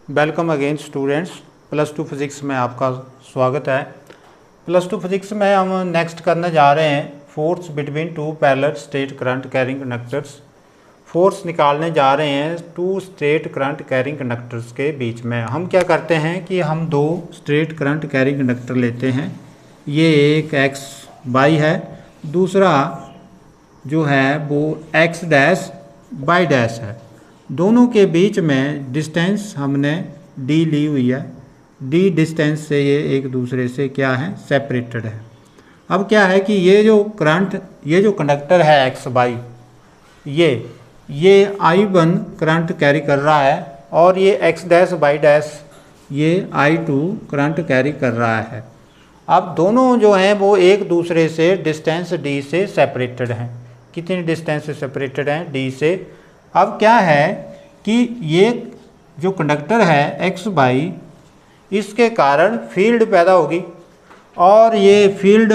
Welcome again students. Plus two physics में आपका स्वागत है। प्लस टू फिज़िक्स में हम नेक्स्ट करने जा रहे हैं force between two parallel straight current carrying conductors. Force निकालने जा रहे हैं two straight current carrying conductors के बीच में। हम क्या करते हैं कि हम दो स्ट्रेट करंट कैरिंग कंडक्टर लेते हैं। ये एक एक्स वाई है, दूसरा जो है वो एक्स डैश वाई डैश है। दोनों के बीच में डिस्टेंस हमने डी ली हुई है। डी डिस्टेंस से ये एक दूसरे से क्या है, सेपरेटेड है। अब क्या है कि ये जो कंडक्टर है एक्स वाई, ये I1 करंट कैरी कर रहा है और ये एक्स डैश वाई डैश ये I2 करंट कैरी कर रहा है। अब दोनों जो हैं वो एक दूसरे से डिस्टेंस डी से सेपरेटेड हैं। कितनी डिस्टेंस से सेपरेटेड हैं? डी से। अब क्या है कि ये जो कंडक्टर है एक्स वाई, इसके कारण फील्ड पैदा होगी और ये फील्ड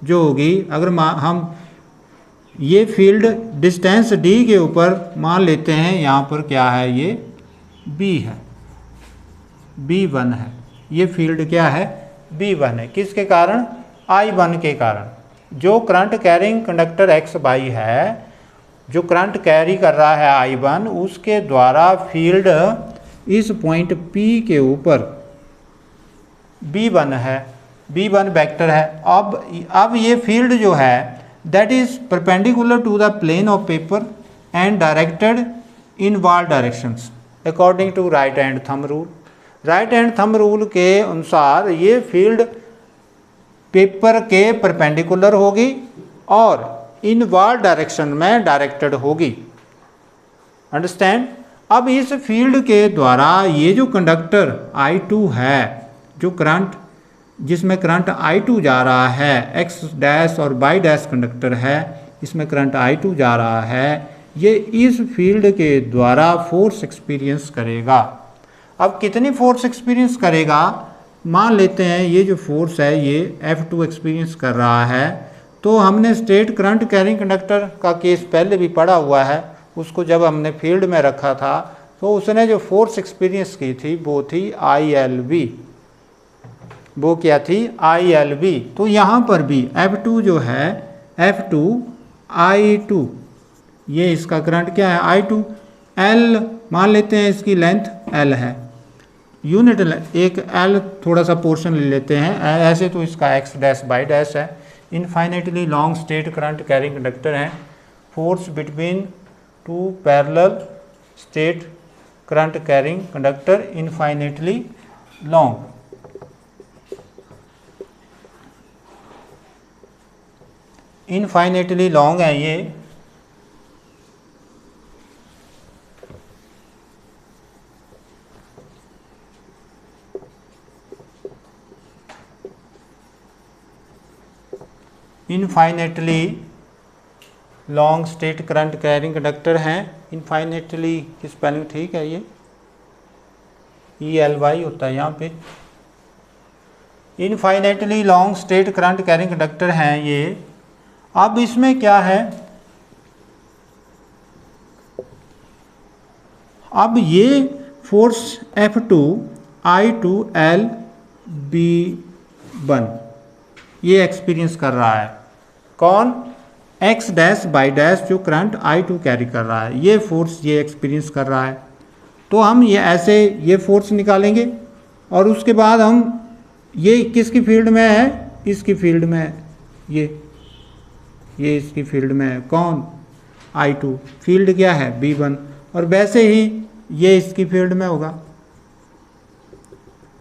जो होगी, अगर हम ये फील्ड डिस्टेंस डी के ऊपर मान लेते हैं, यहाँ पर क्या है, ये बी है, B1 है। ये फील्ड क्या है, B1 है। किसके कारण? I1 के कारण। जो current carrying conductor X Y है, जो करंट कैरी कर रहा है I1, उसके द्वारा फील्ड इस पॉइंट P के ऊपर B1 है, B1 वेक्टर है। अब ये फील्ड जो है that is perpendicular to the plane of paper and directed inward directions according to right hand thumb rule. Right hand thumb rule के अनुसार ये फील्ड पेपर के परपेंडिकुलर होगी और इन वाल डायरेक्शन में डायरेक्टेड होगी। अंडरस्टैंड? अब इस फील्ड के द्वारा ये जो कंडक्टर I2 है, जो करंट जिसमें करंट I2 जा रहा है, एक्स डैश और वाई डैश कंडक्टर है, इसमें करंट I2 जा रहा है, ये इस फील्ड के द्वारा फोर्स एक्सपीरियंस करेगा। अब कितनी फोर्स एक्सपीरियंस करेगा? मान लेते हैं ये जो फोर्स है ये F2 एक्सपीरियंस कर रहा है। तो हमने स्ट्रेट करंट कैरिंग कंडक्टर का केस पहले भी पढ़ा हुआ है। उसको जब हमने फील्ड में रखा था तो उसने जो फोर्स एक्सपीरियंस की थी वो थी ILV। वो क्या थी? ILV। तो यहाँ पर भी F2 जो है, F2 I2, ये इसका करंट क्या है, I2। L मान लेते हैं, इसकी लेंथ L है, यूनिट एक L थोड़ा सा पोर्शन ले लेते हैं। ऐसे तो इसका एक्स डैश वाई डैश है। Infinitely long straight current carrying conductor हैं। Force between two parallel straight current carrying conductor infinitely long. Infinitely long है ये। Infinitely long straight current carrying conductor हैं। इनफाइनेटली की स्पेलिंग ठीक है, ये ELY होता है यहाँ पे। Infinitely long straight current carrying conductor हैं ये। अब इसमें क्या है, अब ये force F2 I2 L B1 ये एक्सपीरियंस कर रहा है। कौन? एक्स डैश वाई डैश जो करंट I2 कैरी कर रहा है, ये फोर्स ये एक्सपीरियंस कर रहा है। तो हम ये ऐसे ये फोर्स निकालेंगे और उसके बाद हम ये किसकी फील्ड में है, इसकी फील्ड में है, ये इसकी फील्ड में है। कौन? I2। फील्ड क्या है? B1। और वैसे ही ये इसकी फील्ड में होगा।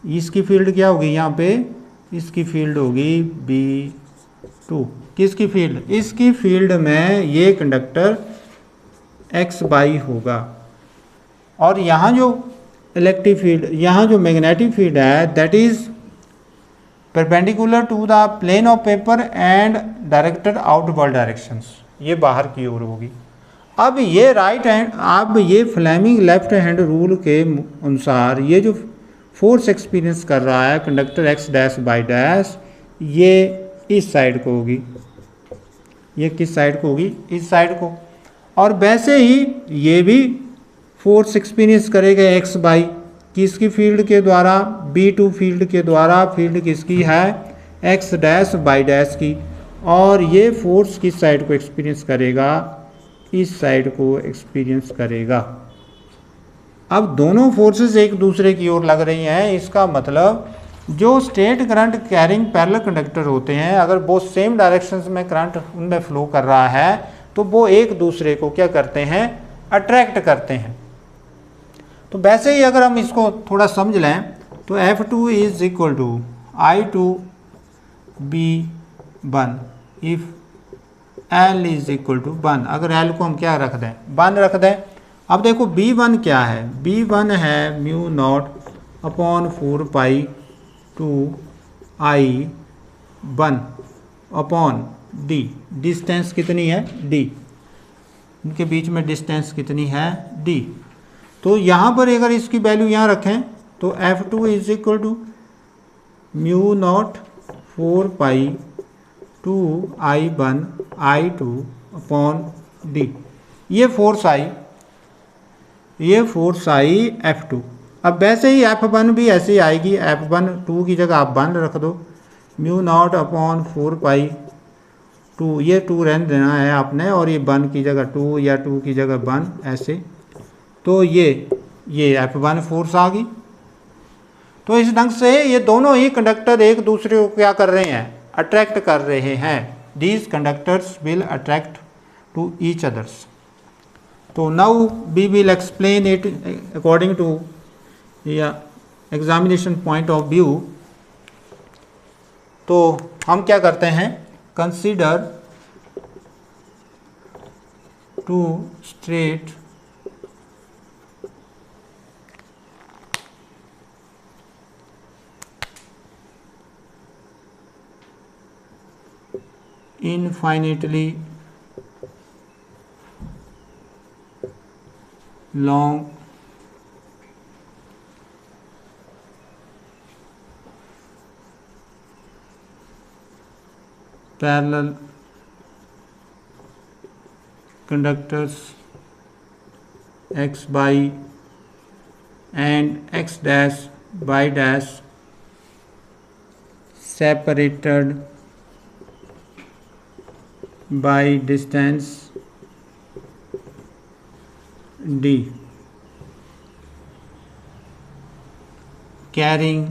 इसकी फील्ड क्या होगी यहाँ पे? इसकी फील्ड होगी B2। किसकी फील्ड? इसकी फील्ड में ये कंडक्टर एक्स वाई होगा। और यहाँ जो इलेक्ट्रिक फील्ड, यहाँ जो मैग्नेटिक फील्ड है that is perpendicular to the plane of paper and directed outward directions, ये बाहर की ओर होगी। अब ये राइट हैंड, अब ये फ्लेमिंग लेफ्ट हैंड रूल के अनुसार ये जो फोर्स एक्सपीरियंस कर रहा है conductor X dash Y dash, ये इस साइड को होगी। ये किस साइड को होगी? इस साइड को। और वैसे ही ये भी फोर्स एक्सपीरियंस करेगा एक्स वाई, किसकी फील्ड के द्वारा, B2 फील्ड के द्वारा। फील्ड किसकी है, x डैश बाई डैश की। और ये फोर्स किस साइड को एक्सपीरियंस करेगा, इस साइड को एक्सपीरियंस करेगा। अब दोनों फोर्सेस एक दूसरे की ओर लग रही हैं, इसका मतलब जो state current carrying parallel conductor होते हैं, अगर वो सेम डायरेक्शंस में करंट उनमें फ्लो कर रहा है तो वो एक दूसरे को क्या करते हैं, अट्रैक्ट करते हैं। तो वैसे ही अगर हम इसको थोड़ा समझ लें तो F2 is equal to I2 B1 if L is equal to 1। अगर L को हम क्या रख दें, 1 रख दें। अब देखो B1 क्या है, B1 है mu naught upon 4 pi 2 I1 upon D। Distance कितनी है, D, इनके बीच में डिस्टेंस कितनी है, D। तो यहाँ पर अगर इसकी वैल्यू यहाँ रखें तो F2 is equal to mu naught 4 pi 2 I1 I2 upon D। ये फोर्स आई F2। अब वैसे ही F1 भी ऐसे ही आएगी। F1 2 की जगह आप 1 रख दो, म्यू नॉट अपॉन 4 पाई 2, ये 2 रहने देना है आपने, और ये 1 की जगह 2 या 2 की जगह 1 ऐसे। तो ये F1 फोर्स आ गई। तो इस ढंग से ये दोनों ही कंडक्टर एक दूसरे को क्या कर रहे हैं, अट्रैक्ट कर रहे हैं। These conductors will attract to each others. तो now we will explain it according to examination point of view. तो हम क्या करते हैं, consider two straight infinitely long parallel conductors x by and x dash by dash separated by distance D, carrying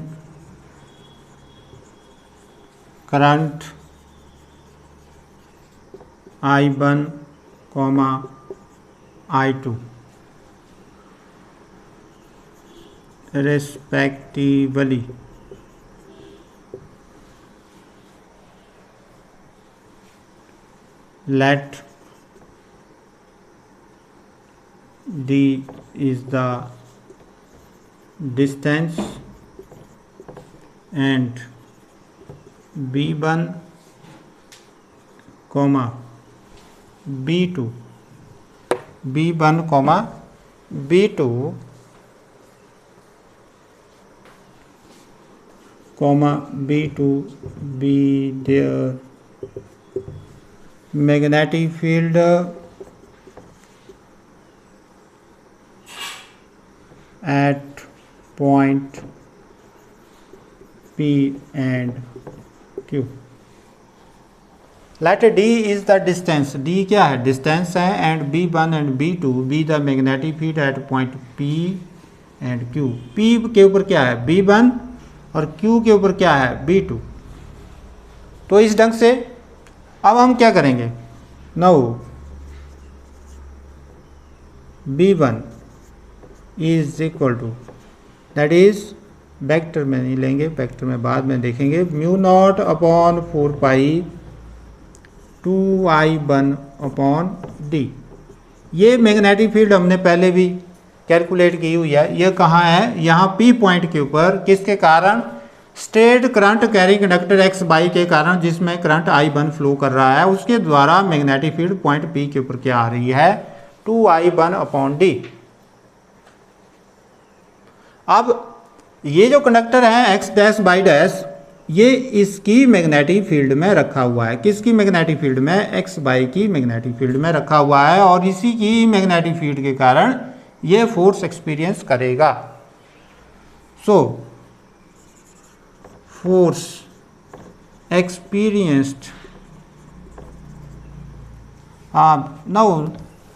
current I1, I2 respectively. Let D is the distance and B1, B2, B1, B2, B2 be their magnetic field at point P and Q. Let D is the distance, D क्या है, distance है, and B1 and B2 be the magnetic field at point P and Q. P के ऊपर क्या है, B1, और Q के ऊपर क्या है, B2। तो इस ढंग से अब हम क्या करेंगे, now B1 is equal to, that is vector में नहीं लेंगे, वेक्टर में बाद में देखेंगे, mu naught upon 4 pi 2I1 upon D। ये मैग्नेटिक फील्ड हमने पहले भी कैलकुलेट की हुई है। ये कहाँ है, यहाँ P पॉइंट के ऊपर, किसके कारण, state current carrying conductor X by के कारण, जिसमें करंट I1 फ्लो कर रहा है, उसके द्वारा मैग्नेटिक फील्ड पॉइंट P के ऊपर क्या आ रही है, 2I1 अपॉन D। अब ये जो कंडक्टर है X डैश बाई डैश, ये इसकी मैग्नेटिक फील्ड में रखा हुआ है। किसकी मैग्नेटिक फील्ड में, X बाई की मैग्नेटिक फील्ड में रखा हुआ है, और इसी की मैग्नेटिक फील्ड के कारण ये फोर्स एक्सपीरियंस करेगा। So force experienced, now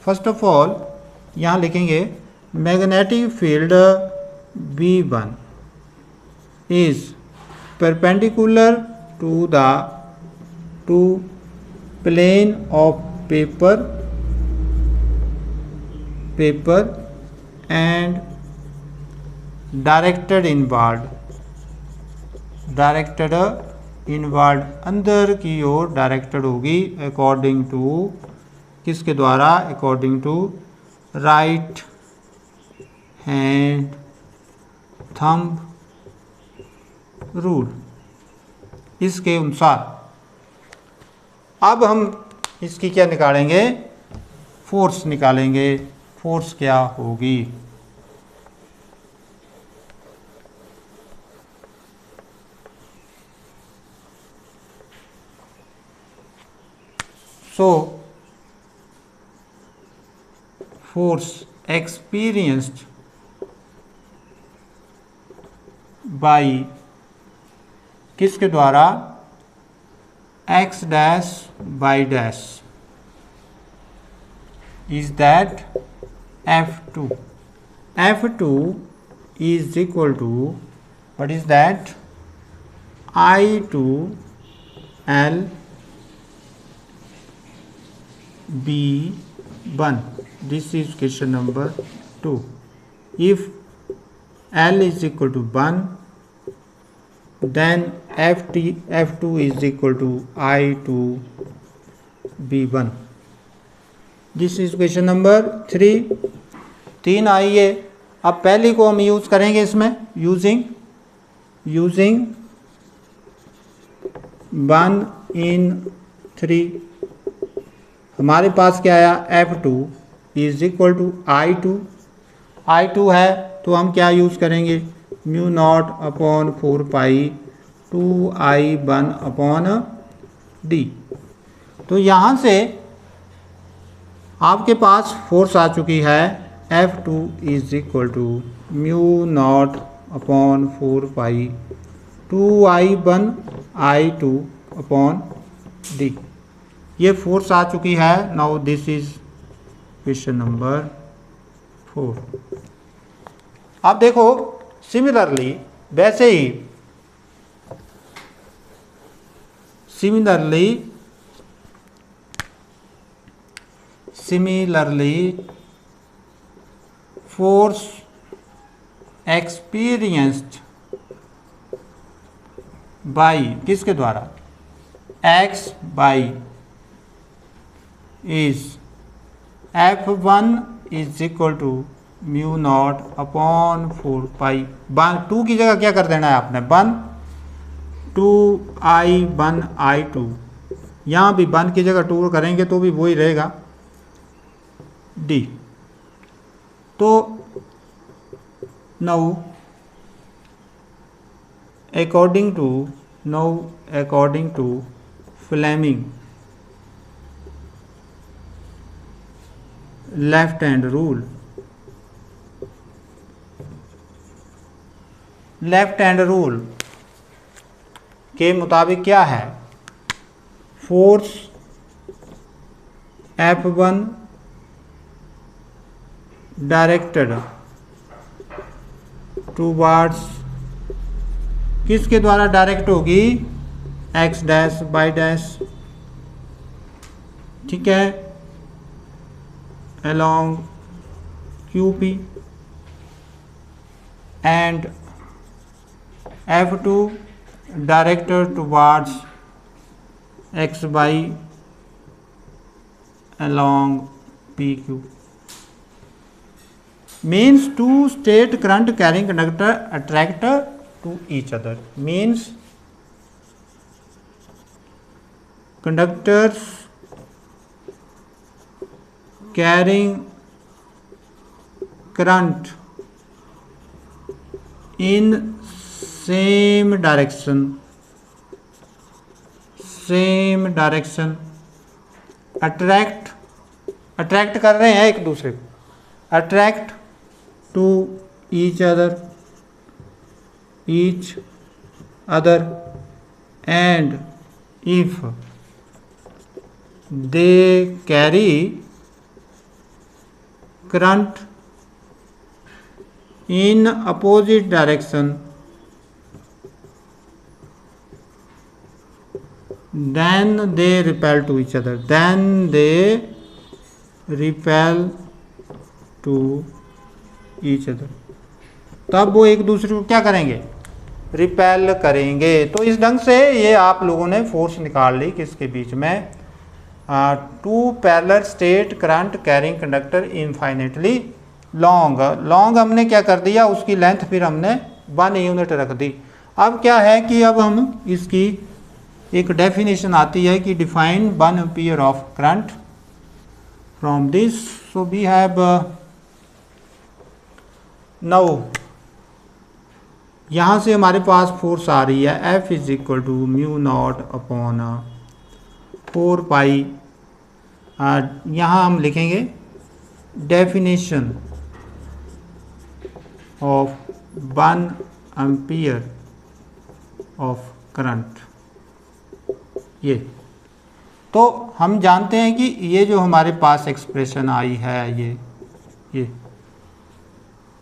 first of all यहाँ लिखेंगे magnetic field V1 is perpendicular to the plane of paper and directed inward, अंदर की ओर डायरेक्टेड होगी अकॉर्डिंग टू, किसके द्वारा, according to right hand thumb rule, इसके अनुसार। अब हम इसकी क्या निकालेंगे, फोर्स निकालेंगे। फोर्स क्या होगी, सो फोर्स एक्सपीरियंस्ड बाई, किसके द्वारा, x dash by dash, is that F2. F2 is equal to, what is that, I2 L B1. This is question number 2. If L is equal to 1, then F2 is equal to I2 B1. This is question number 3 आई है। अब पहली को हम use करेंगे इसमें, using 1 in 3। हमारे पास क्या आया, F2 is equal to I2 है तो हम क्या यूज करेंगे, mu naught upon 4 pi 2I1 upon D. तो यहाँ से आपके पास फोर्स आ चुकी है, F2 is equal to mu naught upon 4 pi 2I1 I2 upon D. ये फोर्स आ चुकी है। Now this is question number 4। अब देखो सिमिलरली, वैसे ही सिमिलरली फोर्स एक्सपीरियंस्ड बाई, किसके द्वारा, x by is F1 is equal to mu naught upon 4 pi 2 की जगह क्या कर देना है आपने, 1 2I1 I2, यहाँ भी 1 की जगह 2 करेंगे तो भी वही रहेगा डी। तो now according to Fleming left hand rule के मुताबिक क्या है, फोर्स F1 डायरेक्टेड टूवर्ड्स, किसके द्वारा डायरेक्ट होगी, x डैश बाई डैश, ठीक है, along QP, and F2 directed towards XY along PQ. Means two state current carrying conductor attract to each other. Means conductors carrying current in same direction attract कर रहे हैं एक दूसरे को, attract to each other each other and if they carry current in opposite direction, then they repel to each other. Then they repel to each other. तब वो एक दूसरे को क्या करेंगे, रिपेल करेंगे। तो इस ढंग से ये आप लोगों ने फोर्स निकाल ली किसके बीच में, two parallel straight current carrying conductor infinitely long. Long हमने क्या कर दिया, उसकी लेंथ फिर हमने 1 यूनिट रख दी। अब क्या है कि अब हम इसकी एक डेफिनेशन आती है कि define 1 ampere of current from this. So we have now यहाँ से हमारे पास फोर्स आ रही है F is equal to mu naught upon 4 pi. यहाँ हम लिखेंगे definition of 1 ampere of current. ये तो हम जानते हैं कि ये जो हमारे पास एक्सप्रेशन आई है ये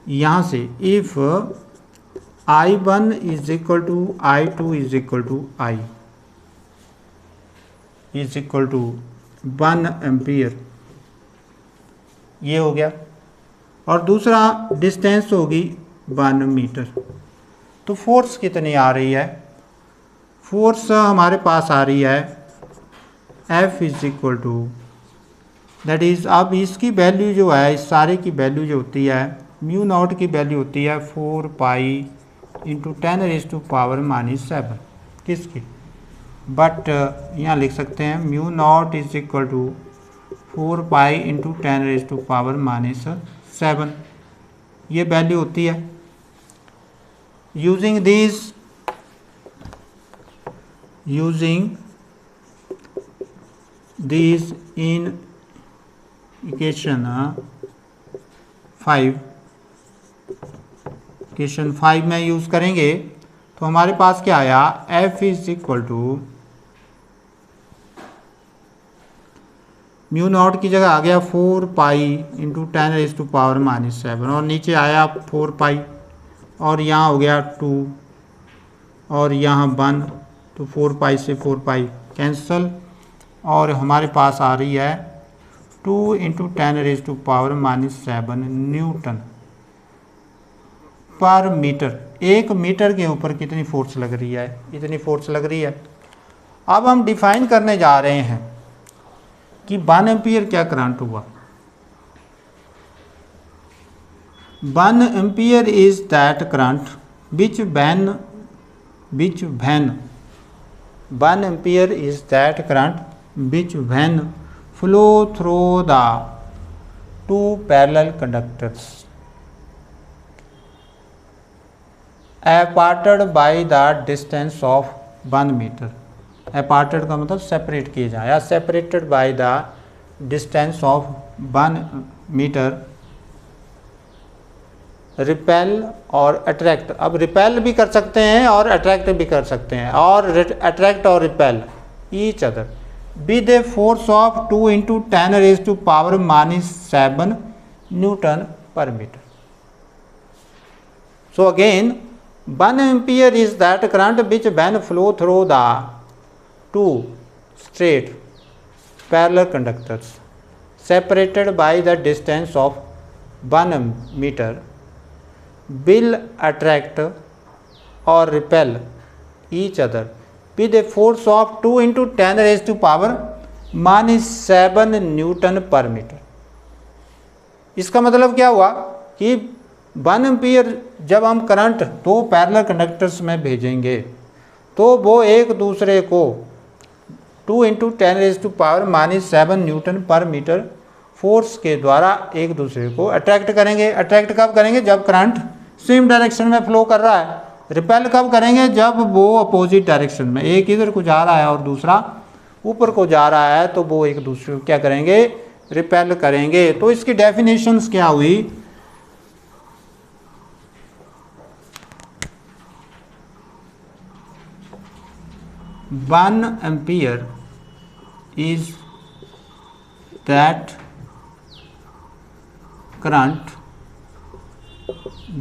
यहाँ से if I1 is equal to I2 is equal to I is equal to 1 ampere, ये हो गया। और दूसरा डिस्टेंस होगी 1 मीटर। तो फोर्स कितनी आ रही है, फोर्स हमारे पास आ रही है F is equal to that is, अब इसकी वैल्यू जो है, इस सारे की वैल्यू जो होती है, म्यू नॉट की वैल्यू होती है 4 पाई इंटू 10⁻⁻⁷ किसकी, बट यहाँ लिख सकते हैं mu naught is equal to 4 pi into 10⁻⁻⁷ ये वैल्यू होती है। यूजिंग दिस इन इक्वेशन 5 में यूज़ करेंगे तो हमारे पास क्या आया, F is equal to mu naught की जगह आ गया 4 पाई इंटू 10⁻⁻⁷ और नीचे आया 4 पाई और यहाँ हो गया 2 और यहाँ 1, तो 4 पाई से 4 पाई कैंसल और हमारे पास आ रही है 2 into 10⁻⁻⁷ newton per metre. 1 metre के ऊपर कितनी फोर्स लग रही है, इतनी फोर्स लग रही है। अब हम डिफाइन करने जा रहे हैं कि 1 एम्पीयर क्या करंट हुआ। 1 ampere is that current which when 1 ampere is that current which when flow through the 2 parallel conductors aparted by the distance of 1 meter। aparted का मतलब सेपरेट किए जाए, या separated by the distance of 1 metre, repel और attract. अब repel भी कर सकते हैं और अट्रैक्ट भी कर सकते हैं, और अट्रैक्ट और repel each other with a force of 2 into 10⁻⁻⁷ newton per metre. So again 1 ampere is that current which when flow through the 2 straight parallel conductors separated by the distance of 1 meter will attract or repel each other with a force of 2 into 10⁻⁷ Newton per metre. इसका मतलब क्या हुआ कि 1 ampere जब हम current 2 parallel conductors में भेजेंगे तो वो एक दूसरे को 2 into 10⁻⁷ Newton per metre force के द्वारा एक दूसरे को अट्रैक्ट करेंगे। अट्रैक्ट कब करेंगे, जब करंट सेम डायरेक्शन में फ्लो कर रहा है। रिपेल कब करेंगे, जब वो अपोजिट डायरेक्शन में, एक इधर को जा रहा है और दूसरा ऊपर को जा रहा है, तो वो एक दूसरे को क्या करेंगे, रिपेल करेंगे। तो इसकी डेफिनेशंस क्या हुई, 1 ampere is that current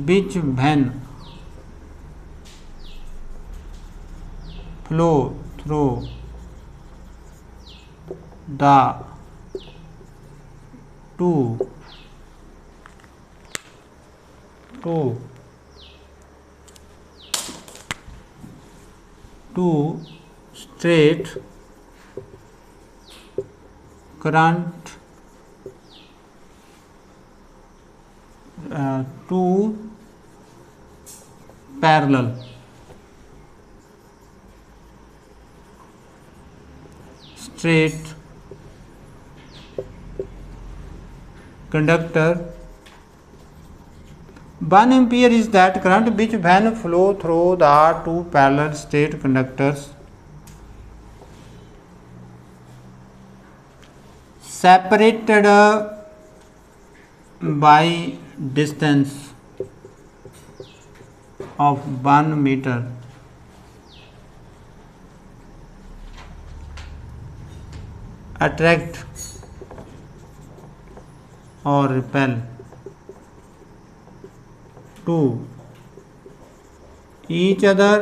which when flow through the two straight current two parallel straight conductor. 1 ampere is that current which when flow through the two parallel straight conductors separated by distance of 1 meter attract or repel to each other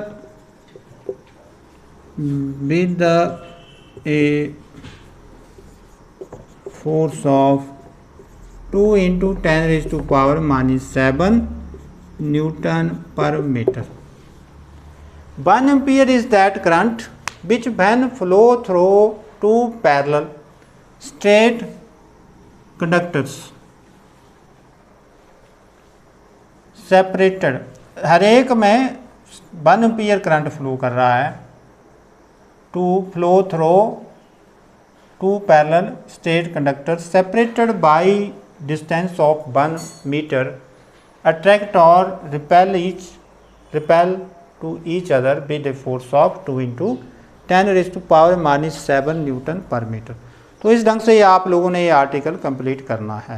with a force of 2 into 10 raised to power minus 7 Newton per meter. 1 ampere is that current which when flow through two parallel straight conductors separated, हर एक में 1 ampere current flow कर रहा है to flow through two parallel straight conductor separated by distance of 1 metre attract और repel to each other with a force of 2 into 10 raised to power minus 7 newton per metre. तो इस ढंग से आप लोगों ने ये आर्टिकल कंप्लीट करना है।